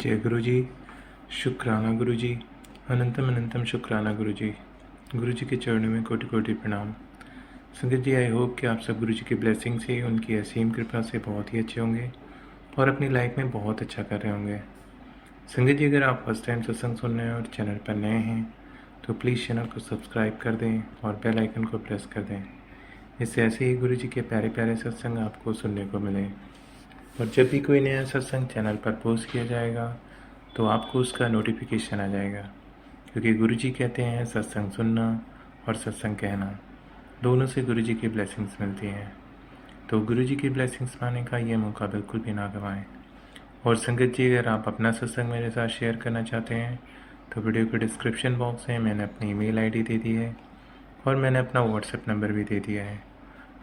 जय गुरु जी। शुक्राना गुरु जी। अनंतम अनंतम शुक्राना गुरु जी। गुरु जी के चरणों में कोटि कोटि प्रणाम। संगत जी, आई होप कि आप सब गुरु जी की ब्लेसिंग से, उनकी असीम कृपा से बहुत ही अच्छे होंगे और अपनी लाइफ में बहुत अच्छा कर रहे होंगे। संगत जी, अगर आप फर्स्ट टाइम सत्संग सुन रहे हैं और चैनल पर नए हैं तो प्लीज़ चैनल को सब्सक्राइब कर दें और बेल आइकन को प्रेस कर दें। इससे ऐसे ही गुरु जी के प्यारे प्यारे सत्संग आपको सुनने को मिले। और जब भी कोई नया सत्संग चैनल पर पोस्ट किया जाएगा तो आपको उसका नोटिफिकेशन आ जाएगा, क्योंकि गुरु जी कहते हैं सत्संग सुनना और सत्संग कहना दोनों से गुरु जी की ब्लेसिंग्स मिलती हैं। तो गुरु जी की ब्लेसिंग्स पाने का ये मौका बिल्कुल भी ना गंवाएं। और संगत जी, अगर आप अपना सत्संग मेरे साथ शेयर करना चाहते हैं तो वीडियो के डिस्क्रिप्शन बॉक्स में मैंने अपनी ईमेल आईडी दे दी है और मैंने अपना व्हाट्सएप नंबर भी दे दिया है।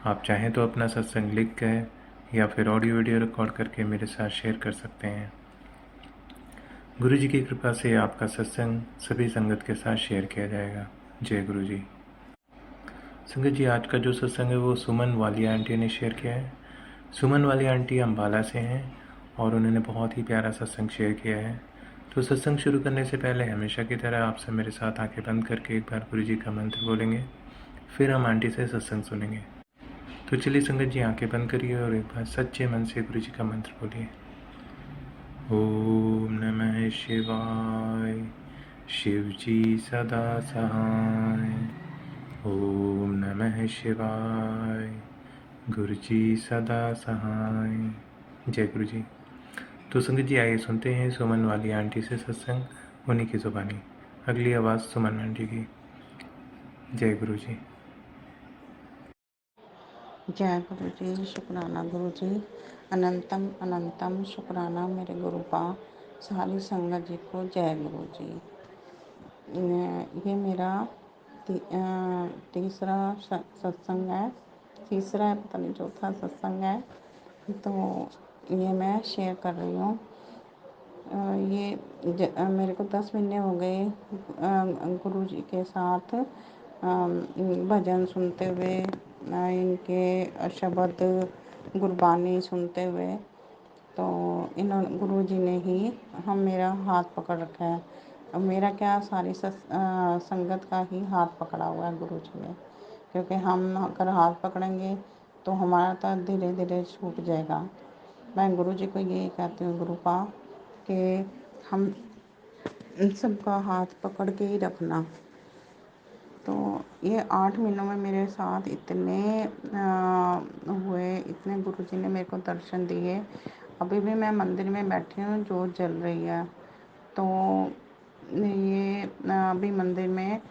आप चाहें तो अपना सत्संग लिख कर या फिर ऑडियो वीडियो रिकॉर्ड करके मेरे साथ शेयर कर सकते हैं। गुरु जी की कृपा से आपका सत्संग सभी संगत के साथ शेयर किया जाएगा। जय गुरु जी। संगत जी, आज का जो सत्संग है वो सुमन वालिया आंटी ने शेयर किया है। सुमन वाली आंटी अम्बाला से हैं और उन्होंने बहुत ही प्यारा सत्संग शेयर किया है। तो सत्संग शुरू करने से पहले हमेशा की तरह आप सब मेरे साथ आंखें बंद करके एक बार गुरु जी का मंत्र बोलेंगे, फिर हम आंटी से सत्संग सुनेंगे। तो चलिए संगत जी, आंखें बंद करिए और एक बार सच्चे मन से गुरु जी का मंत्र बोलिए। ओम नमः शिवाय। शिव जी सदा सहाय। ओम नमः शिवाय। गुरु जी सदा सहाय। जय गुरु जी। तो संगत जी, आइए सुनते हैं सुमन वाली आंटी से सत्संग उन्हीं की जुबानी। अगली आवाज़ सुमन आंटी की। जय गुरु जी। जय गुरु जी। शुक्राना गुरु जी। अनंतम अनंतम शुक्राना मेरे गुरु का। सारी संगत जी को जय गुरु जी। ये मेरा तीसरा सत्संग है। तीसरा है, पता नहीं चौथा सत्संग है। तो ये मैं शेयर कर रही हूँ। मेरे को 10 महीने हो गए गुरु जी के साथ भजन सुनते हुए, इनके शब्द गुरबानी सुनते हुए। तो इन्होंने गुरु जी ने ही मेरा हाथ पकड़ रखा है। अब मेरा क्या, सारी संगत का ही हाथ पकड़ा हुआ है गुरु जी ने, क्योंकि हम अगर हाथ पकड़ेंगे तो हमारा तो धीरे धीरे छूट जाएगा। मैं गुरु जी को यही कहती हूँ, गुरु का, कि हम इन सबका हाथ पकड़ के ही रखना। तो ये 8 महीनों में मेरे साथ इतने हुए, इतने गुरु जी ने मेरे को दर्शन दिए। अभी भी मैं मंदिर में बैठी हूँ, जोत जल रही है। तो ये अभी मंदिर में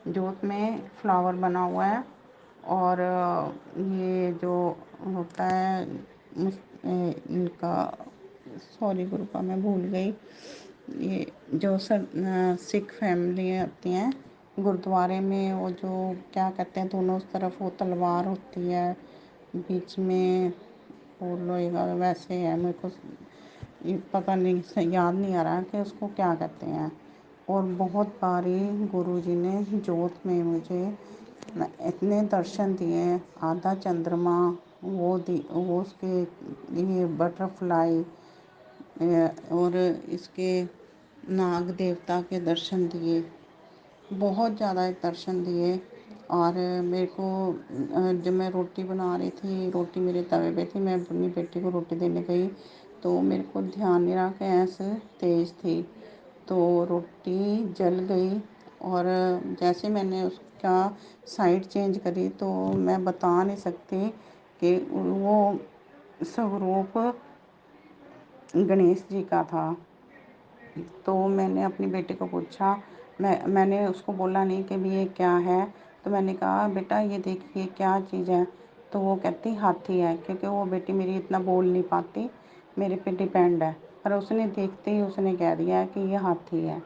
जोत में फ्लावर बना हुआ है। और ये जो होता है इनका, सॉरी गुरु का मैं भूल गई, ये जो सिख फैमिली होती हैं गुरुद्वारे में, वो जो क्या कहते हैं, दोनों तरफ वो तलवार होती है, बीच में वो लोहेगा, वैसे है। मेरे को पता नहीं, याद नहीं आ रहा कि उसको क्या कहते हैं। और बहुत बारी गुरु जी ने जोत में मुझे इतने दर्शन दिए। आधा चंद्रमा, वो उसके ये बटरफ्लाई, और इसके नाग देवता के दर्शन दिए, बहुत ज़्यादा दर्शन दिए। और मेरे को जब मैं रोटी बना रही थी, रोटी मेरे तवे पे थी, मैं अपनी बेटी को रोटी देने गई तो मेरे को ध्यान नहीं रहा, गैस तेज़ थी तो रोटी जल गई। और जैसे मैंने उसका साइड चेंज करी तो मैं बता नहीं सकती कि वो स्वरूप गणेश जी का था। तो मैंने अपनी बेटी को पूछा, मैंने उसको बोला नहीं कि भी ये क्या है। तो मैंने कहा, बेटा ये देखिए क्या चीज़ है। तो वो कहती हाथी है, क्योंकि वो बेटी मेरी इतना बोल नहीं पाती, मेरे पे डिपेंड है। पर उसने देखते ही उसने कह दिया कि ये हाथी है।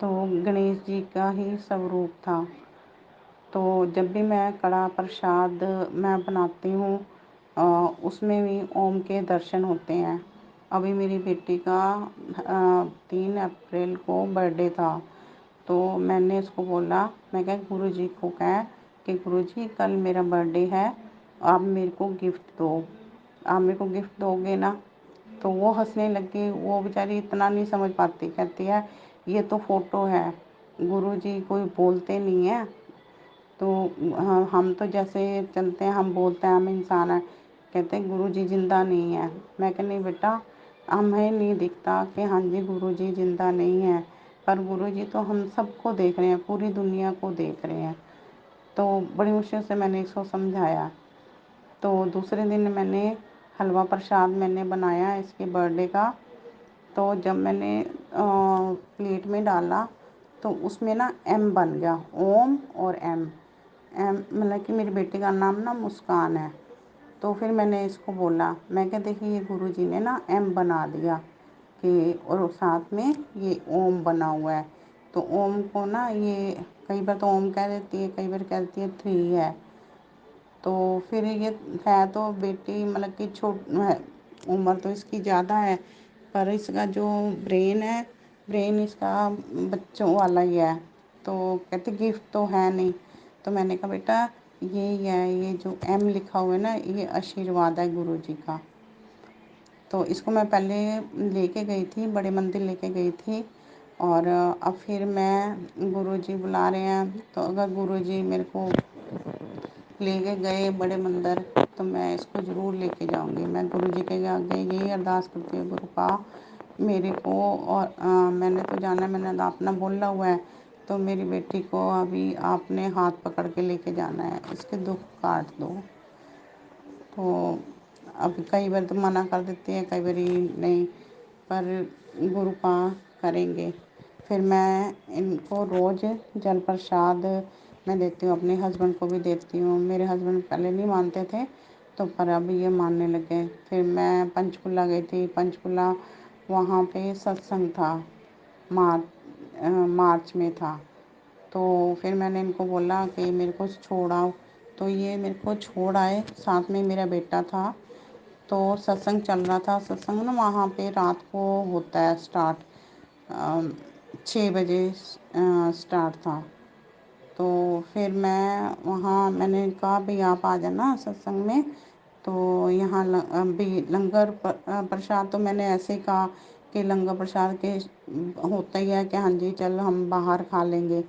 तो गणेश जी का ही स्वरूप था। तो जब भी मैं कड़ा प्रसाद मैं बनाती हूँ उसमें भी ओम के दर्शन होते हैं। अभी मेरी बेटी का 3 अप्रैल को बर्थडे था। तो मैंने उसको बोला, मैं कहा गुरु जी को कह कि गुरु जी कल मेरा बर्थडे है, आप मेरे को गिफ्ट दो, आप मेरे को गिफ्ट दोगे ना। तो तो वो हंसने लगी। वो बेचारी इतना नहीं समझ पाती, कहती है ये तो फ़ोटो है, गुरुजी कोई बोलते नहीं है। तो हम तो जैसे चलते हैं, हम बोलते हैं हम इंसान हैं। कहते हैं गुरुजी ज़िंदा नहीं है। मैं कहा नहीं बेटा, हमें नहीं दिखता कि हाँ जी गुरुजी ज़िंदा नहीं है, पर गुरुजी तो हम सबको देख रहे हैं, पूरी दुनिया को देख रहे हैं। तो बड़ी मुश्किल से मैंने इसको समझाया। तो दूसरे दिन मैंने हलवा प्रसाद मैंने बनाया इसके बर्थडे का। तो जब मैंने प्लेट में डाला तो उसमें ना एम बन गया, ओम और एम। एम मतलब कि मेरी बेटी का नाम ना मुस्कान है। तो फिर मैंने इसको बोला, मैं कहा देखिए ये गुरुजी ने ना एम बना दिया कि, और साथ में ये ओम बना हुआ है। तो ओम को ना ये कई बार तो ओम कह देती है, कई बार कहती है 3 है। तो फिर ये है तो बेटी मतलब कि उम्र तो इसकी ज़्यादा है, पर इसका जो ब्रेन है, ब्रेन इसका बच्चों वाला ही है। तो कहते गिफ्ट तो है नहीं। तो मैंने कहा बेटा ये है, ये जो एम लिखा हुआ है ना, ये आशीर्वाद है गुरुजी का। तो इसको मैं पहले लेके गई थी, बड़े मंदिर लेके गई थी। और अब फिर मैं, गुरुजी बुला रहे हैं तो अगर गुरुजी मेरे को लेके गए बड़े मंदिर तो मैं इसको ज़रूर लेके जाऊंगी। मैं गुरुजी के आगे यही अरदास करती हूँ, गुरुपा मेरे को, और मैंने तो जाना, मैंने अपना बोला हुआ है, तो मेरी बेटी को अभी आपने हाथ पकड़ के लेके जाना है, इसके दुख काट दो। तो अब कई बार तो मना कर देती है, कई बार नहीं, पर गुरुपा करेंगे। फिर मैं इनको रोज़ जल प्रसाद मैं देती हूँ, अपने हस्बैंड को भी देती हूँ। मेरे हस्बैंड पहले नहीं मानते थे, तो पर अभी ये मानने लगे। फिर मैं पंचकुला गई थी, पंचकुला वहाँ पे सत्संग था, मार्च में था। तो फिर मैंने इनको बोला कि मेरे को छोड़ आओ, तो ये मेरे को छोड़ आए। साथ में मेरा बेटा था। तो सत्संग चल रहा था, सत्संग ना वहाँ पे रात को होता है स्टार्ट, 6 बजे स्टार्ट था। तो फिर मैं वहाँ, मैंने कहा भाई आप आ जाना सत्संग में। तो यहाँ भी लंगर प्रसाद तो मैंने ऐसे ही कहा कि लंगर प्रसाद के होता ही है कि हाँ जी चल हम बाहर खा लेंगे।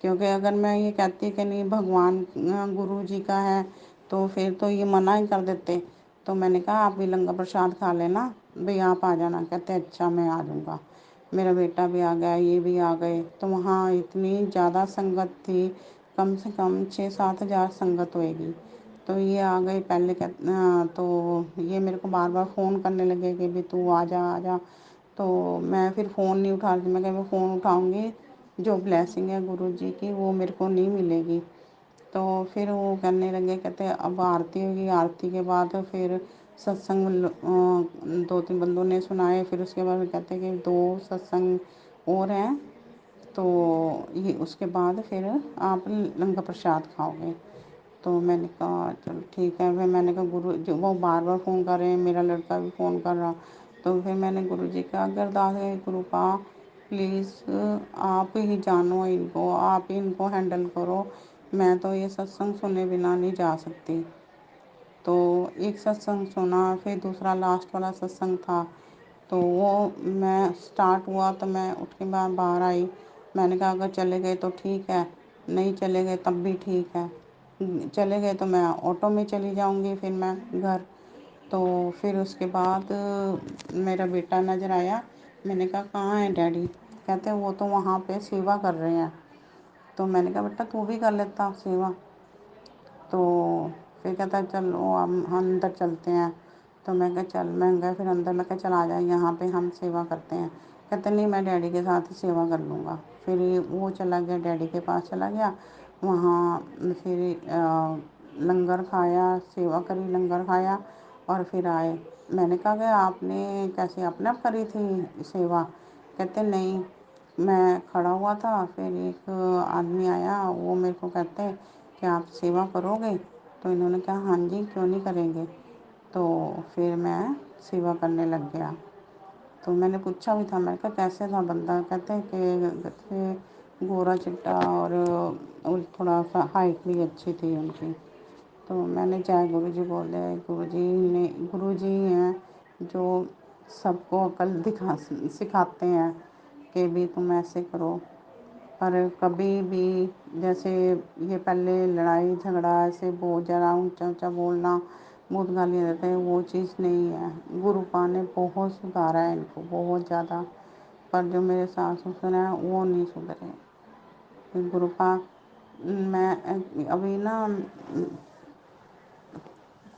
क्योंकि अगर मैं ये कहती कि नहीं भगवान गुरु जी का है, तो फिर तो ये मना ही कर देते। तो मैंने कहा आप भी लंगर प्रसाद खा लेना, भाई आप आ जाना। कहते अच्छा मैं आ जाऊँगा। मेरा बेटा भी आ गया, ये भी आ गए। तो वहाँ इतनी ज़्यादा संगत थी, कम से कम 6-7 हज़ार संगत होएगी। तो ये आ गए पहले तो ये मेरे को बार बार फ़ोन करने लगे कि भाई तू आ जा, आ जा। तो मैं फिर फ़ोन नहीं उठा रही थी। मैं मैं फ़ोन उठाऊँगी, जो ब्लेसिंग है गुरु जी की वो मेरे को नहीं मिलेगी। तो फिर वो करने लगे, कहते अब आरती होगी, आरती के बाद फिर सत्संग 2-3 बंदों ने सुनाए। फिर उसके बाद कहते कि 2 सत्संग और हैं, तो ये उसके बाद फिर आप लंगर प्रसाद खाओगे। तो मैंने कहा चलो ठीक है। फिर मैंने कहा गुरु जो वो बार बार फ़ोन कर रहे हैं, मेरा लड़का भी फ़ोन कर रहा। तो फिर मैंने गुरु जी का अरदास है, गुरुपा प्लीज़ आप ही जानो इनको, आप ही इनको हैंडल करो, मैं तो ये सत्संग सुने बिना नहीं जा सकती। तो एक सत्संग सुना, फिर दूसरा लास्ट वाला सत्संग था। तो वो मैं स्टार्ट हुआ तो मैं उठ के बाहर आई। मैंने कहा अगर चले गए तो ठीक है, नहीं चले गए तब भी ठीक है। चले गए तो मैं ऑटो में चली जाऊंगी फिर मैं घर। तो फिर उसके बाद मेरा बेटा नज़र आया। मैंने कहा कहाँ है डैडी? कहते वो तो वहाँ पे सेवा कर रहे हैं। तो मैंने कहा बेटा तू भी कर लेता सेवा। तो फिर कहता चलो हम अंदर चलते हैं। तो मैं कहा चल, मैं गया फिर अंदर। मैं कहा चल आ जाए, यहाँ पे हम सेवा करते हैं। कहते नहीं मैं डैडी के साथ ही सेवा कर लूँगा। फिर वो चला गया, डैडी के पास चला गया। वहाँ फिर लंगर खाया, सेवा करी, लंगर खाया और फिर आए। मैंने कहा कि आपने कैसे अपने आप करी थी सेवा? कहते नहीं, मैं खड़ा हुआ था, फिर एक आदमी आया, वो मेरे को कहते कि आप सेवा करोगे? तो इन्होंने कहा हाँ जी क्यों नहीं करेंगे। तो फिर मैं सेवा करने लग गया। तो मैंने पूछा भी था, मैंने कहा कैसे था बंदा? कहते कि गोरा चिट्टा और थोड़ा सा हाइट भी अच्छी थी उनकी। तो मैंने जय गुरु जी बोले। गुरु जी हैं जो सबको अकल सिखाते हैं कि भी तुम ऐसे करो। पर कभी भी जैसे ये पहले लड़ाई झगड़ा ऐसे बहुत ज़्यादा ऊंचा ऊंचा बोलना, बहुत गालियाँ देते हैं, वो चीज़ नहीं है। गुरुपा ने बहुत सुधारा है इनको, बहुत ज़्यादा। पर जो मेरे सास ससुर हैं वो नहीं सुधरे। गुरुपा मैं अभी ना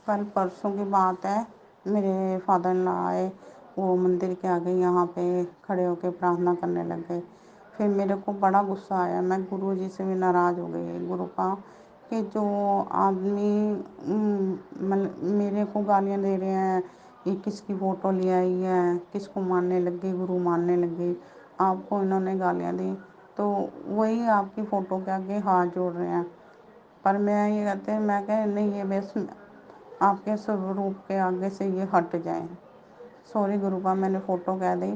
कल परसों की बात है, मेरे फादर इन लॉ आए, वो मंदिर के आगे यहाँ पे खड़े होके प्रार्थना करने लग गए। फिर मेरे को बड़ा गुस्सा आया, मैं गुरु जी से भी नाराज़ हो गई। गुरुपा कि जो आदमी मेरे को गालियाँ दे रहे हैं, ये किसकी फ़ोटो ले आई है, किसको मानने लग गई, गुरु मानने लग गई, आपको इन्होंने गालियाँ दी, तो वही आपकी फ़ोटो के आगे हाथ जोड़ रहे हैं। पर मैं ये कहते हैं, मैं कह नहीं, ये बस आपके स्वरूप के आगे से ये हट जाएं। सॉरी गुरुपा, मैंने फ़ोटो कह दी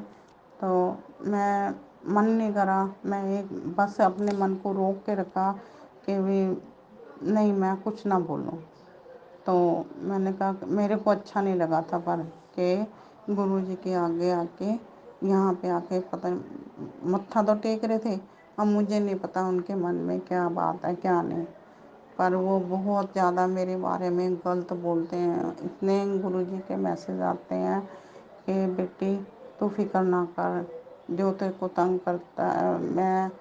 तो मैं मन नहीं करा, मैं एक बस अपने मन को रोक के रखा कि भी नहीं, मैं कुछ ना बोलूं। तो मैंने कहा मेरे को अच्छा नहीं लगा था, पर कि गुरु जी के आगे आके यहाँ पे आके पता मत्था तो टेक रहे थे, अब मुझे नहीं पता उनके मन में क्या बात है क्या नहीं। पर वो बहुत ज़्यादा मेरे बारे में गलत बोलते हैं। इतने गुरुजी के मैसेज आते हैं कि बेटी तू फिक्र ना कर, जो तेरे को तंग करता है मैं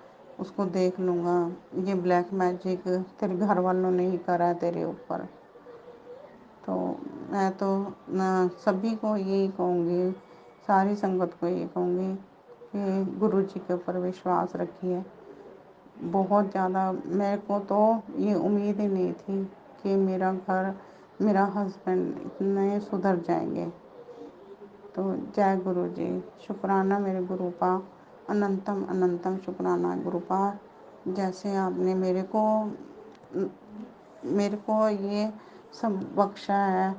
उसको देख लूँगा, ये ब्लैक मैजिक तेरे घर वालों ने ही करा है तेरे ऊपर। तो मैं तो सभी को यही कहूँगी, सारी संगत को यही कहूँगी कि गुरु जी के ऊपर विश्वास रखिए। बहुत ज़्यादा मेरे को तो ये उम्मीद ही नहीं थी कि मेरा घर, मेरा हस्बैंड इतने सुधर जाएंगे। तो जय गुरु जी, शुक्राना मेरे गुरुपा, अनंतम अनंतम शुक्राना गुरुपा। जैसे आपने मेरे को ये सब बख्शा है,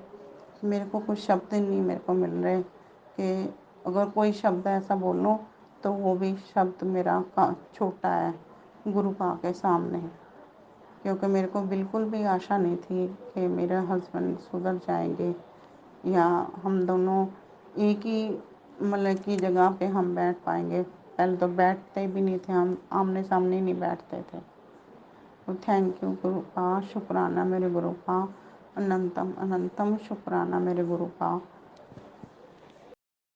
मेरे को कुछ शब्द नहीं मेरे को मिल रहे कि अगर कोई शब्द ऐसा बोलूं तो वो भी शब्द मेरा छोटा है गुरुपा के सामने। क्योंकि मेरे को बिल्कुल भी आशा नहीं थी कि मेरे हस्बैंड सुधर जाएंगे या हम दोनों एक ही मतलब की जगह पे हम बैठ पाएंगे। पहले तो बैठते भी नहीं थे, हम आमने सामने नहीं बैठते थे। तो थैंक यू गुरुपा, शुक्राना मेरे गुरुपा, अनंतम अनंतम शुक्राना मेरे गुरुपा।